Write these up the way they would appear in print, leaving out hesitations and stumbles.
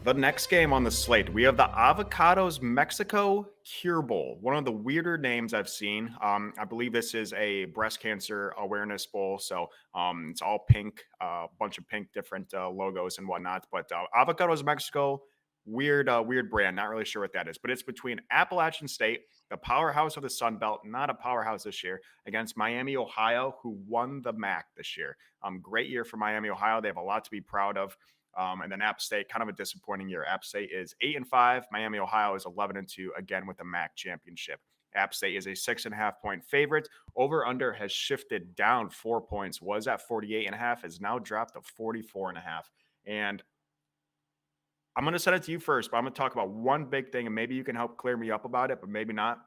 The next game on the slate, we have the Avocados Mexico Cure Bowl, one of the weirder names I've seen. I believe this is a breast cancer awareness bowl, so it's all pink, a bunch of pink different logos and whatnot. But Avocados Mexico, weird brand. Not really sure what that is, but it's between Appalachian State, the powerhouse of the Sun Belt, not a powerhouse this year, against Miami, Ohio, who won the MAC this year. Great year for Miami, Ohio. They have a lot to be proud of. And then App State, kind of a disappointing year. App State is 8-5. Miami, Ohio is 11-2, again with the MAC championship. App State is a 6.5 point favorite. Over under has shifted down 4 points, was at 48.5, has now dropped to 44.5. And I'm going to send it to you first, but I'm going to talk about one big thing, and maybe you can help clear me up about it, but maybe not.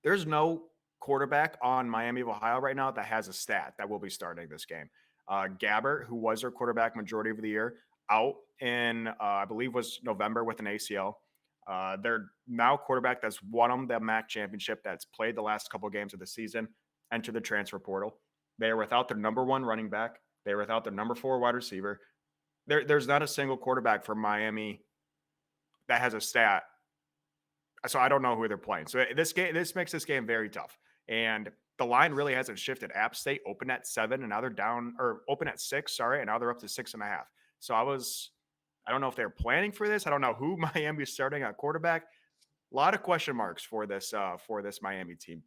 There's no quarterback on Miami of Ohio right now that has a stat that will be starting this game. Gabbert, who was their quarterback majority of the year, out in I believe was November with an ACL. Their now quarterback that's won them the MAC championship, that's played the last couple of games of the season, entered the transfer portal. They are without their number one running back. They are without their number four wide receiver. There's not a single quarterback from Miami that has a stat, so I don't know who they're playing. So this makes this game very tough. And the line really hasn't shifted. App State opened at 7, and now they're down, or open at 6, sorry, and now they're up to 6.5. So I don't know if they're planning for this. I don't know who Miami is starting at quarterback. A lot of question marks for this Miami team,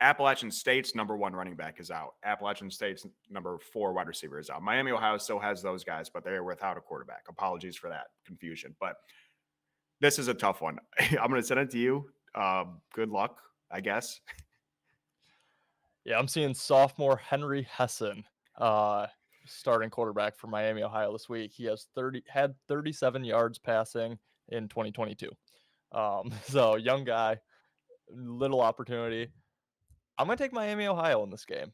Appalachian State's number one running back is out. Appalachian State's number 4 wide receiver is out. Miami, Ohio still has those guys, but they're without a quarterback. Apologies for that confusion. But this is a tough one. I'm going to send it to you. Good luck, I guess. Yeah, I'm seeing sophomore Henry Hessen, starting quarterback for Miami, Ohio this week. He had 37 yards passing in 2022. So young guy, little opportunity. I'm gonna take Miami, Ohio in this game.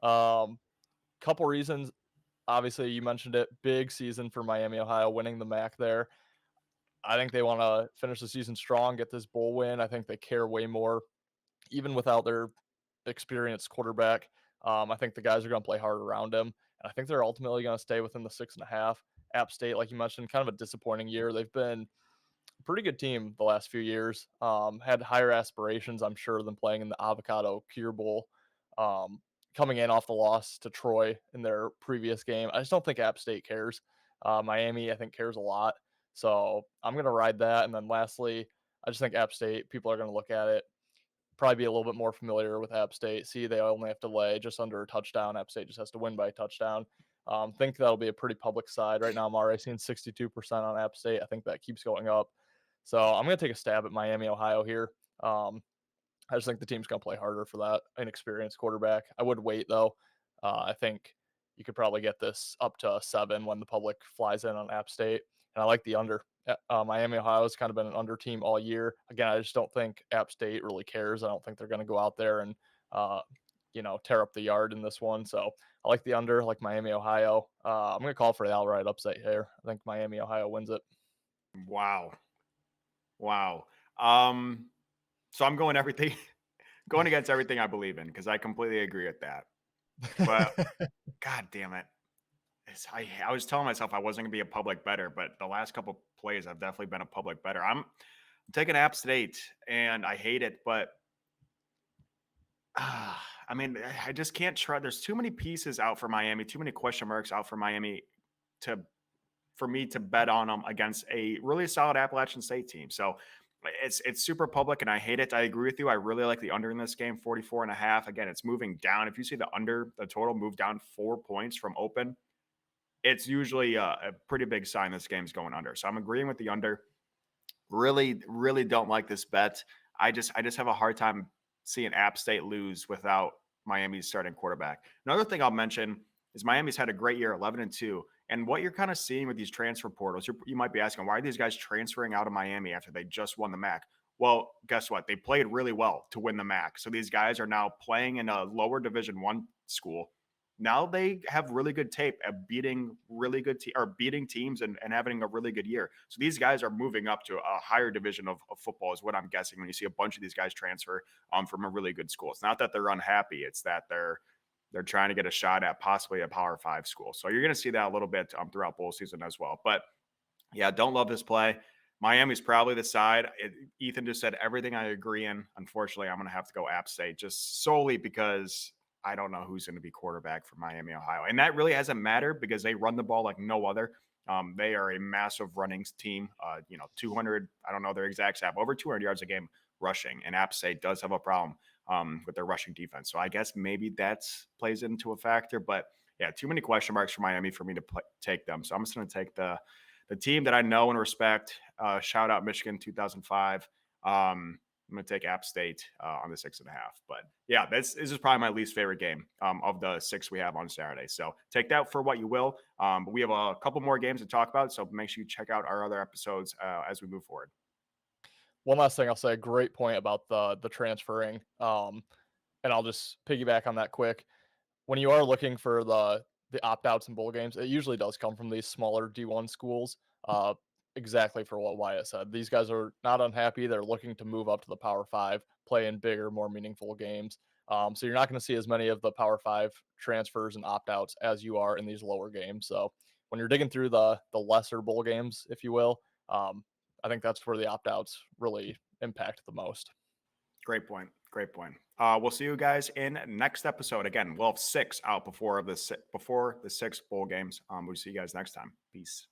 Couple reasons. Obviously, you mentioned it. Big season for Miami, Ohio, winning the MAC there. I think they want to finish the season strong, get this bowl win. I think they care way more, even without their experienced quarterback. I think the guys are going to play hard around him, and I think they're ultimately going to stay within the 6.5. App State, like you mentioned, kind of a disappointing year. They've been a pretty good team the last few years. Had higher aspirations, I'm sure, than playing in the Avocado Cure Bowl. Coming in off the loss to Troy in their previous game, I just don't think App State cares. Miami, I think, cares a lot. So I'm going to ride that. And then lastly, I just think App State, people are going to look at it, probably be a little bit more familiar with App State. See, they only have to lay just under a touchdown. App State just has to win by a touchdown. Think that'll be a pretty public side. Right now, I'm already seeing 62% on App State. I think that keeps going up. So I'm going to take a stab at Miami, Ohio here. I just think the team's going to play harder for that inexperienced quarterback. I would wait, though. I think you could probably get this up to 7 when the public flies in on App State. And I like the under. Miami, Ohio has kind of been an under team all year. Again, I just don't think App State really cares. I don't think they're going to go out there and, tear up the yard in this one. So I like the under, like Miami, Ohio. I'm going to call for the outright upset here. I think Miami, Ohio wins it. Wow. So I'm going going against everything I believe in because I completely agree with that. But God damn it. I was telling myself I wasn't going to be a public better, but the last couple plays I've definitely been a public better. I'm taking App State, and I hate it, but I mean, I just can't try. There's too many pieces out for Miami, too many question marks out for Miami to for me to bet on them against a really solid Appalachian State team. So it's super public, and I hate it. I agree with you. I really like the under in this game, 44.5. Again, it's moving down. If you see the total move down 4 points from open, it's usually a pretty big sign this game's going under. So I'm agreeing with the under. Really don't like this bet. I just have a hard time seeing App State lose without Miami's starting quarterback. Another thing I'll mention is Miami's had a great year, 11-2. And what you're kind of seeing with these transfer portals, you might be asking, why are these guys transferring out of Miami after they just won the MAC? Well, guess what? They played really well to win the MAC. So these guys are now playing in a lower Division One school. Now they have really good tape at beating really good beating teams and having a really good year. So these guys are moving up to a higher division of football is what I'm guessing when you see a bunch of these guys transfer from a really good school. It's not that they're unhappy. It's that they're they're trying to get a shot at possibly a Power Five school. So you're going to see that a little bit throughout bowl season as well. But yeah, don't love this play. Miami's probably the side. Ethan just said everything I agree in. Unfortunately, I'm going to have to go App State just solely because I don't know who's going to be quarterback for Miami, Ohio. And that really hasn't mattered because they run the ball like no other. They are a massive running team. 200, I don't know their exact stat, over 200 yards a game rushing. And App State does have a problem with their rushing defense. So I guess maybe that plays into a factor. But yeah, too many question marks for Miami for me to take them. So I'm just going to take the team that I know and respect. Shout out Michigan 2005. I'm going to take App State on the 6.5. But yeah, this is probably my least favorite game of the 6 we have on Saturday. So take that for what you will. But we have a couple more games to talk about. So make sure you check out our other episodes as we move forward. One last thing I'll say, great point about the transferring. And I'll just piggyback on that quick. When you are looking for the opt outs in bowl games, it usually does come from these smaller D1 schools. Uh, exactly for what Wyatt said. These guys are not unhappy. They're looking to move up to the Power Five, play in bigger, more meaningful games. So you're not going to see as many of the Power Five transfers and opt outs as you are in these lower games. So when you're digging through the lesser bowl games, if you will, I think that's where the opt outs really impact the most. Great point. Great point. We'll see you guys in next episode. Again, we'll have 6 out before the 6 bowl games. We'll see you guys next time. Peace.